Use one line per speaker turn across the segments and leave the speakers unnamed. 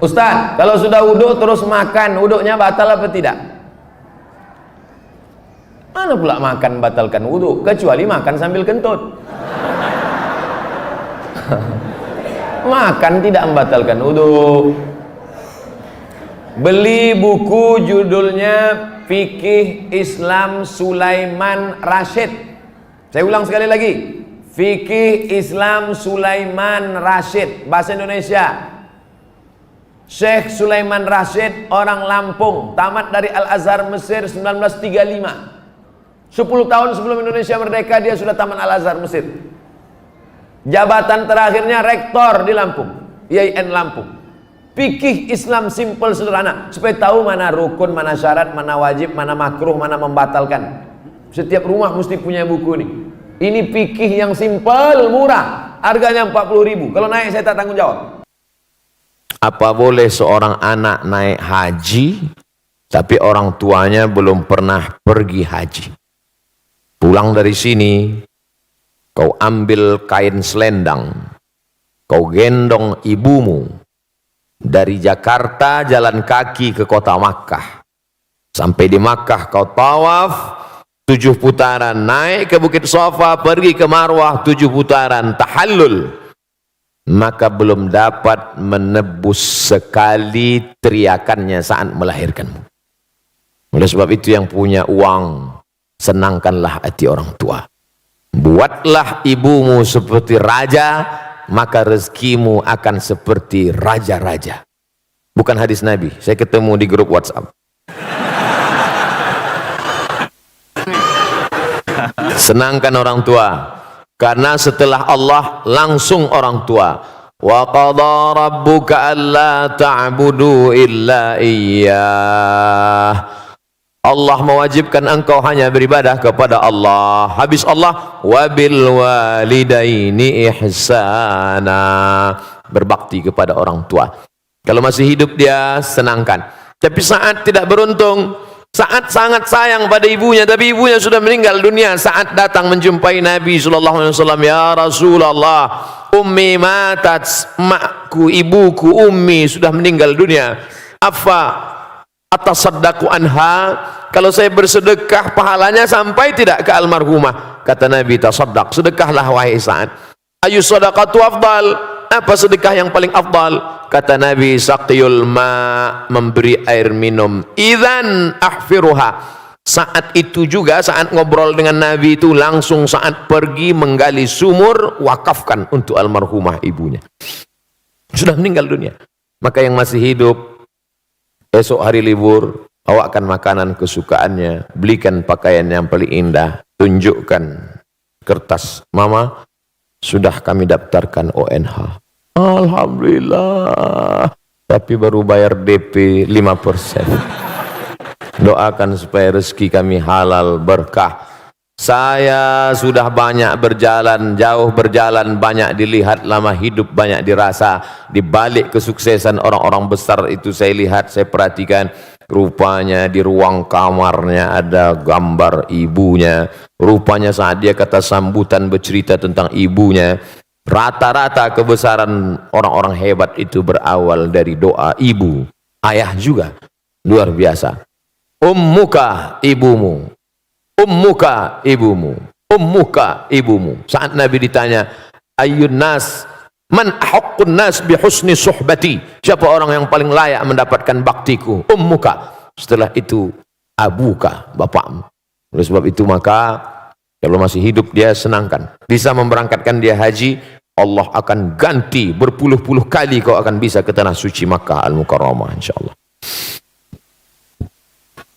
Ustaz, kalau sudah wudhu terus makan, wudhunya batal apa tidak? Mana pula makan batalkan wudhu, kecuali makan sambil kentut. Makan tidak membatalkan wudhu. Beli buku judulnya Fikih Islam Sulaiman Rasyid. Saya ulang sekali lagi, Fikih Islam Sulaiman Rasyid, bahasa Indonesia. Syekh Sulaiman Rasyid orang Lampung, tamat dari Al-Azhar Mesir 1935. 10 tahun sebelum Indonesia merdeka dia sudah tamat Al-Azhar Mesir. Jabatan terakhirnya rektor di Lampung, IAIN Lampung. Fikih Islam simple sederhana, supaya tahu mana rukun, mana syarat, mana wajib, mana makruh, mana membatalkan. Setiap rumah mesti punya buku ini. Ini fikih yang simple, murah, harganya 40.000. Kalau naik saya tak tanggung jawab. Apa boleh seorang anak naik haji tapi orang tuanya belum pernah pergi haji? Pulang dari sini, kau ambil kain selendang, kau gendong ibumu dari Jakarta jalan kaki ke kota Makkah. Sampai di Makkah kau tawaf 7 putaran, naik ke Bukit Safa, pergi ke Marwah 7 putaran, tahallul. Maka belum dapat menebus sekali teriakannya saat melahirkanmu. Oleh sebab itu yang punya uang, senangkanlah hati orang tua. Buatlah ibumu seperti raja, maka rezekimu akan seperti raja-raja. Bukan hadis Nabi, saya ketemu di grup WhatsApp. Senangkan orang tua, karena setelah Allah langsung orang tua. Wa qadha rabbuka alla ta'budu illa iyyah. Allah mewajibkan engkau hanya beribadah kepada Allah. Habis Allah, wabil walidaini ihsana, berbakti kepada orang tua. Kalau masih hidup dia senangkan. Tapi saat tidak beruntung, saat sangat sayang pada ibunya, tapi ibunya sudah meninggal dunia, saat datang menjumpai Nabi SAW, ya Rasulullah, ummi matat, makku, ibuku, ummi sudah meninggal dunia. Apa atasaddaqu anha, kalau saya bersedekah pahalanya sampai tidak ke almarhumah? Kata Nabi, tasaddaq, sedekahlah wahai Sa'ad. Ayu sadaqatu afdal, apa sedekah yang paling afdal? Kata Nabi, saqiyul ma, memberi air minum. Idzan ahfiruha. Saat itu juga, saat ngobrol dengan Nabi itu, langsung saat pergi menggali sumur, wakafkan untuk almarhumah ibunya. Sudah meninggal dunia. Maka yang masih hidup, esok hari libur, bawakan makanan kesukaannya, belikan pakaian yang paling indah, tunjukkan kertas, mama sudah kami daftarkan ONH. Alhamdulillah, tapi baru bayar DP 5%. Doakan supaya rezeki kami halal berkah. Saya sudah banyak berjalan, jauh berjalan, banyak dilihat, lama hidup banyak dirasa. Di balik kesuksesan orang-orang besar itu saya lihat, saya perhatikan, rupanya di ruang kamarnya ada gambar ibunya. Rupanya saat dia kata sambutan bercerita tentang ibunya, rata-rata kebesaran orang-orang hebat itu berawal dari doa ibu. Ayah juga luar biasa. Ummuka ibumu, ummuka ibumu, ummuka ibumu. Saat Nabi ditanya, ayyun nas, man ahaqqun nas bi husni suhbati, siapa orang yang paling layak mendapatkan baktiku? Ummuka. Setelah itu abuka, bapakmu. Oleh sebab itu maka kalau masih hidup dia senangkan. Bisa memberangkatkan dia haji, Allah akan ganti berpuluh-puluh kali kau akan bisa ke tanah suci Makkah Al-Mukarramah insyaallah.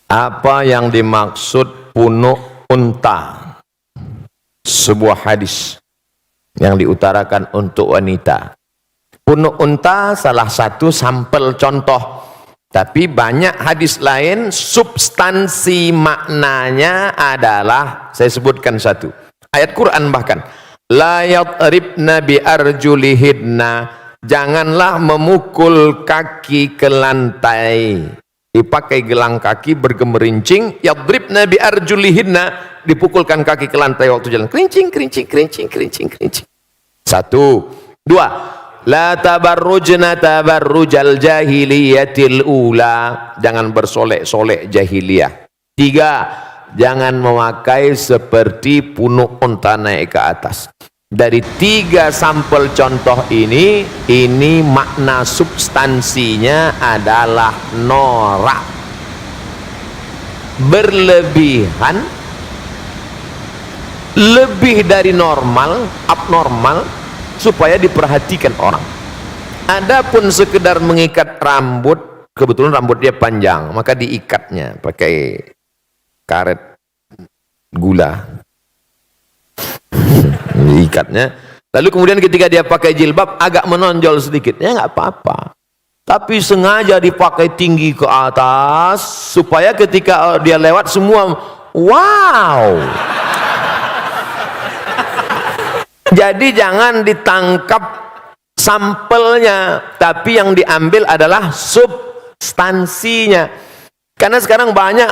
Apa yang dimaksud punuk unta? Sebuah hadis yang diutarakan untuk wanita. Punuk unta salah satu sampel contoh, tapi banyak hadis lain substansi maknanya adalah, saya sebutkan satu ayat Quran bahkan, la yadribna bi arjulihidna, janganlah memukul kaki ke lantai. Dipakai gelang kaki bergemerincing, yadribna bi arjulihidna, dipukulkan kaki ke lantai waktu jalan, kerincing kerincing kerincing kerincing kerincing. Satu. Dua, La tabarrujna tabarrujal jahiliyatil ula. Jangan bersolek-solek jahiliyah. 3, jangan memakai seperti punuk unta naik ke atas. Dari 3 sampel contoh ini makna substansinya adalah norak, berlebihan, lebih dari normal, abnormal, supaya diperhatikan orang. Adapun sekedar mengikat rambut, kebetulan rambut dia panjang, maka diikatnya pakai karet gula. Diikatnya, lalu kemudian ketika dia pakai jilbab agak menonjol sedikit, ya nggak apa-apa. Tapi sengaja dipakai tinggi ke atas supaya ketika dia lewat semua wow. Jadi jangan ditangkap sampelnya, tapi yang diambil adalah substansinya. Karena sekarang banyak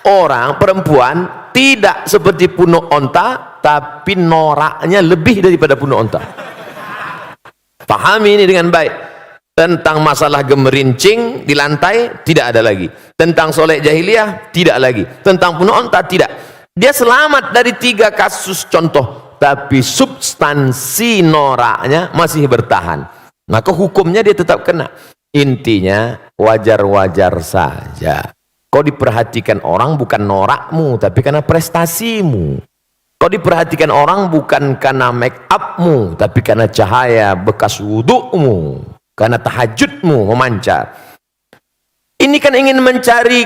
orang perempuan tidak seperti punuk onta, tapi noraknya lebih daripada punuk onta. Pahami ini dengan baik. Tentang masalah gemerincing di lantai tidak ada lagi. Tentang solek jahiliyah tidak lagi. Tentang punuk onta tidak. Dia selamat dari 3 kasus contoh, tapi substansi noraknya masih bertahan. Maka hukumnya dia tetap kena. Intinya wajar-wajar saja. Kau diperhatikan orang bukan norakmu, tapi karena prestasimu. Kau diperhatikan orang bukan karena make upmu, tapi karena cahaya bekas wudukmu, karena tahajudmu memancar. Ini kan ingin mencari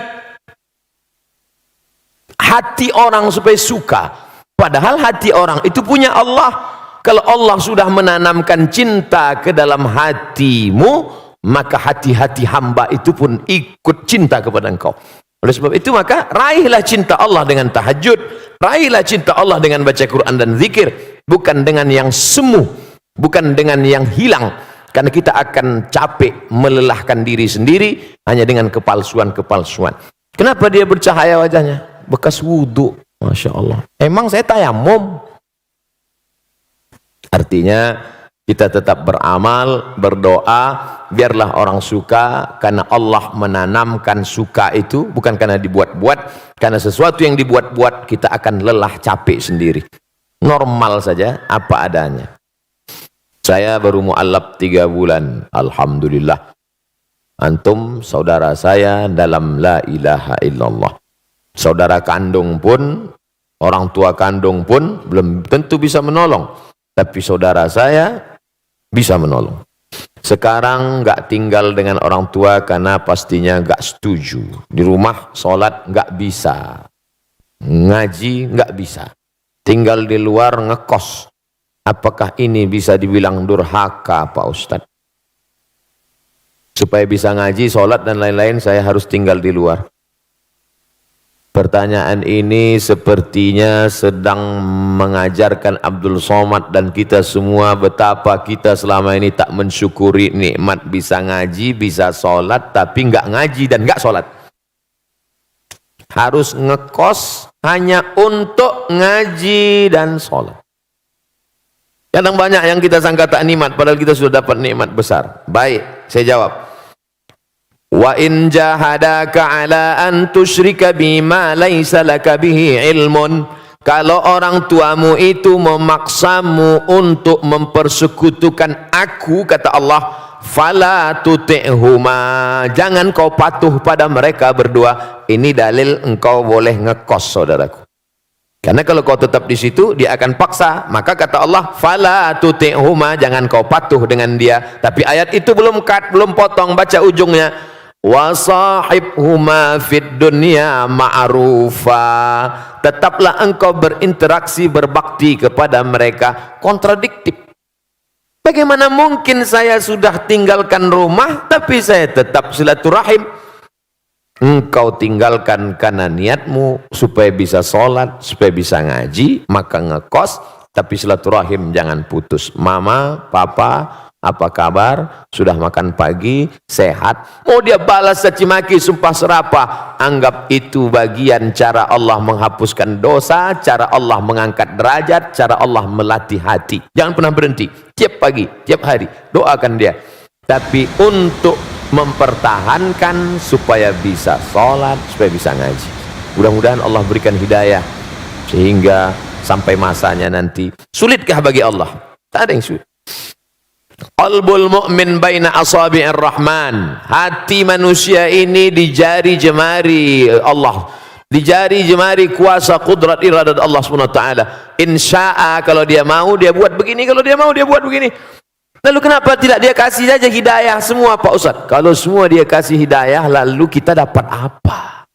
hati orang supaya suka. Padahal hati orang itu punya Allah. Kalau Allah sudah menanamkan cinta ke dalam hatimu, maka hati-hati hamba itu pun ikut cinta kepada engkau. Oleh sebab itu maka raihlah cinta Allah dengan tahajud, raihlah cinta Allah dengan baca Quran dan zikir, bukan dengan yang semu, bukan dengan yang hilang. Karena kita akan capek melelahkan diri sendiri hanya dengan kepalsuan-kepalsuan. Kenapa dia bercahaya wajahnya? Bekas wudhu. Masya Allah. Emang saya tayamum? Artinya kita tetap beramal, berdoa, biarlah orang suka, karena Allah menanamkan suka itu, bukan karena dibuat-buat. Karena sesuatu yang dibuat-buat kita akan lelah, capek sendiri. Normal saja, apa adanya. Saya baru mu'allab 3 bulan, alhamdulillah. Antum saudara saya dalam la ilaha illallah. Saudara kandung pun, orang tua kandung pun belum tentu bisa menolong, tapi saudara saya bisa menolong. Sekarang nggak tinggal dengan orang tua karena pastinya nggak setuju. Di rumah sholat nggak bisa, ngaji nggak bisa, tinggal di luar ngekos. Apakah ini bisa dibilang durhaka, Pak Ustadz? Supaya bisa ngaji, sholat dan lain-lain, saya harus tinggal di luar. Pertanyaan ini sepertinya sedang mengajarkan Abdul Somad dan kita semua betapa kita selama ini tak mensyukuri nikmat bisa ngaji, bisa sholat, tapi nggak ngaji dan nggak sholat. Harus ngekos hanya untuk ngaji dan sholat. Kadang banyak yang kita sangka tak nikmat, padahal kita sudah dapat nikmat besar. Baik, saya jawab. Wa in jahadaka ala an tusyrika bima laisa laka bihi ilmun. Kalau orang tuamu itu memaksamu untuk mempersekutukan aku, kata Allah, fala tuti'huma, jangan kau patuh pada mereka berdua. Ini dalil engkau boleh ngekos, saudaraku. Karena kalau kau tetap di situ, dia akan paksa. Maka kata Allah, fala tuti'huma, jangan kau patuh dengan dia. Tapi ayat itu belum potong, baca ujungnya. Wa sahibhuma fid dunya ma'rufa, tetaplah engkau berinteraksi, berbakti kepada mereka. Kontradiktif. Bagaimana mungkin saya sudah tinggalkan rumah tapi saya tetap silaturahim? Engkau tinggalkan karena niatmu supaya bisa sholat, supaya bisa ngaji, maka ngekos, tapi silaturahim jangan putus. Mama, papa,
apa kabar? Sudah makan pagi? Sehat? Mau dia balas caci maki, sumpah serapah, anggap itu bagian cara Allah menghapuskan dosa, cara Allah mengangkat derajat, cara Allah melatih hati. Jangan pernah berhenti, tiap pagi, tiap hari doakan dia. Tapi untuk mempertahankan supaya bisa sholat, supaya bisa ngaji. Mudah-mudahan Allah berikan hidayah sehingga sampai masanya nanti. Sulitkah bagi Allah? Tak ada yang sulit. Qalbul mu'min baina asabi'ir rahman. Hati manusia ini di jari jemari Allah, di jari jemari kuasa kudrat iradat Allah SWT. Insya'a, kalau dia mau dia buat begini, kalau dia mau dia buat begini. Lalu kenapa tidak dia kasih saja hidayah semua Pak Ustaz? Kalau semua dia kasih hidayah, lalu kita dapat apa?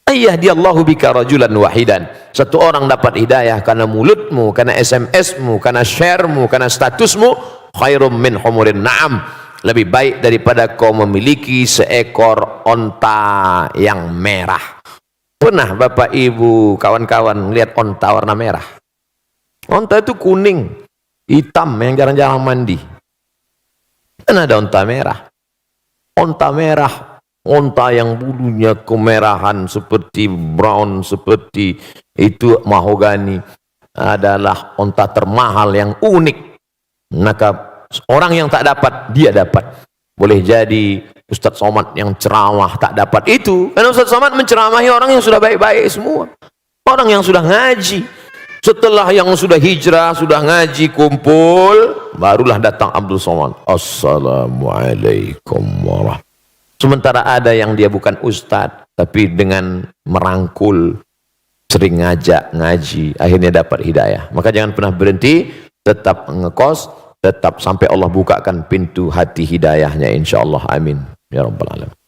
Ayyahdiyallahu bika rajulan wahidan. Satu orang dapat hidayah karena mulutmu, karena SMS-mu, karena share-mu, karena statusmu, khairum min humurin na'am. Lebih baik daripada kau memiliki seekor onta yang merah. Pernah Bapak Ibu kawan-kawan lihat onta warna merah? Onta itu kuning, hitam yang jarang-jarang mandi. Dan ada onta merah. Onta merah, onta yang bulunya kemerahan seperti brown, seperti itu mahogani, adalah onta termahal yang unik. Maka orang yang tak dapat, dia dapat. Boleh jadi Ustadz Somad yang ceramah tak dapat itu, karena Ustadz Somad menceramahi orang yang sudah baik-baik semua, orang yang sudah ngaji. Setelah yang sudah hijrah, sudah ngaji, kumpul, barulah datang Abdul Somad. Assalamualaikum warahmatullahi. Sementara ada yang dia bukan ustadz, tapi dengan merangkul, sering ngajak ngaji, akhirnya dapat hidayah. Maka jangan pernah berhenti, tetap ngekos, tetap sampai Allah bukakan pintu hati hidayahnya, insyaallah. Amin ya rabbal alamin.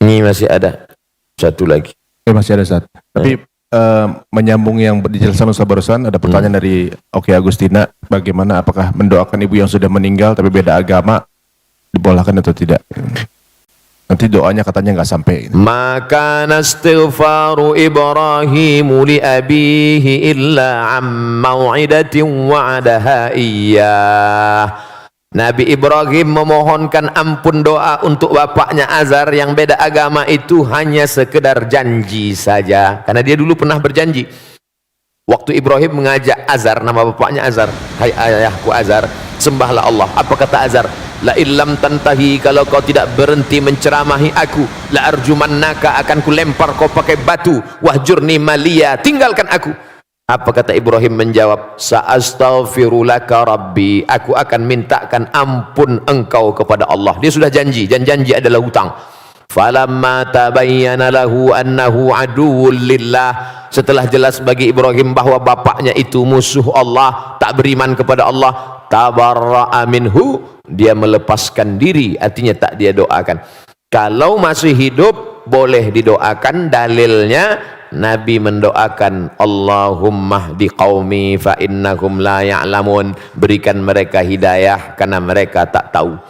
Ini masih ada satu lagi.
Masih ada Ustaz. Tapi menyambung yang dijelaskan Ustaz barusan, ada pertanyaan dari Oki Agustina, bagaimana apakah mendoakan ibu yang sudah meninggal tapi beda agama dibolehkan atau tidak? Nanti doanya katanya nggak sampai.
Maka nastighfaru Ibrahimu li abihi illa am mau'idatin wa'adaha iyyah. Nabi Ibrahim memohonkan ampun doa untuk bapaknya Azar yang beda agama itu hanya sekedar janji saja, karena dia dulu pernah berjanji. Waktu Ibrahim mengajak Azar, nama bapaknya Azar, hai ayahku Azar, sembahlah Allah. Apa kata Azar? La illam tantahi, kalau kau tidak berhenti menceramahi aku, la arjumannaka, akan ku lempar kau pakai batu, wahjurni maliya, tinggalkan aku. Apa kata Ibrahim menjawab? Sa'astaghfirulaka rabbi, aku akan mintakan ampun engkau kepada Allah. Dia sudah janji, dan janji adalah hutang. Falamma tabayyana lahu annahu aduwwul lillah, setelah jelas bagi Ibrahim bahwa bapaknya itu musuh Allah, tak beriman kepada Allah, tabarra'a minhu, dia melepaskan diri, artinya tak dia doakan. Kalau masih hidup boleh didoakan. Dalilnya Nabi mendoakan, Allahumma hdi qaumi fa innahum la ya'lamun, berikan mereka hidayah karena mereka tak tahu.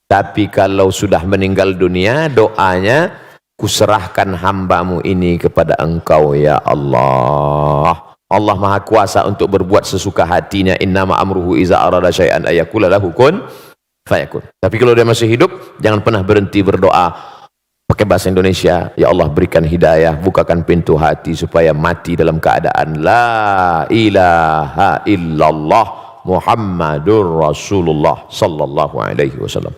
Tapi kalau sudah meninggal dunia, doanya, kuserahkan hambamu ini kepada engkau ya Allah. Allah maha kuasa untuk berbuat sesuka hatinya. Innama amruhu iza arada syai'an ayakula lahu kun fayakun. Tapi kalau dia masih hidup, jangan pernah berhenti berdoa pakai bahasa Indonesia. Ya Allah, berikan hidayah, bukakan pintu hati supaya mati dalam keadaan la ilaha illallah Muhammadur Rasulullah sallallahu alaihi wasallam.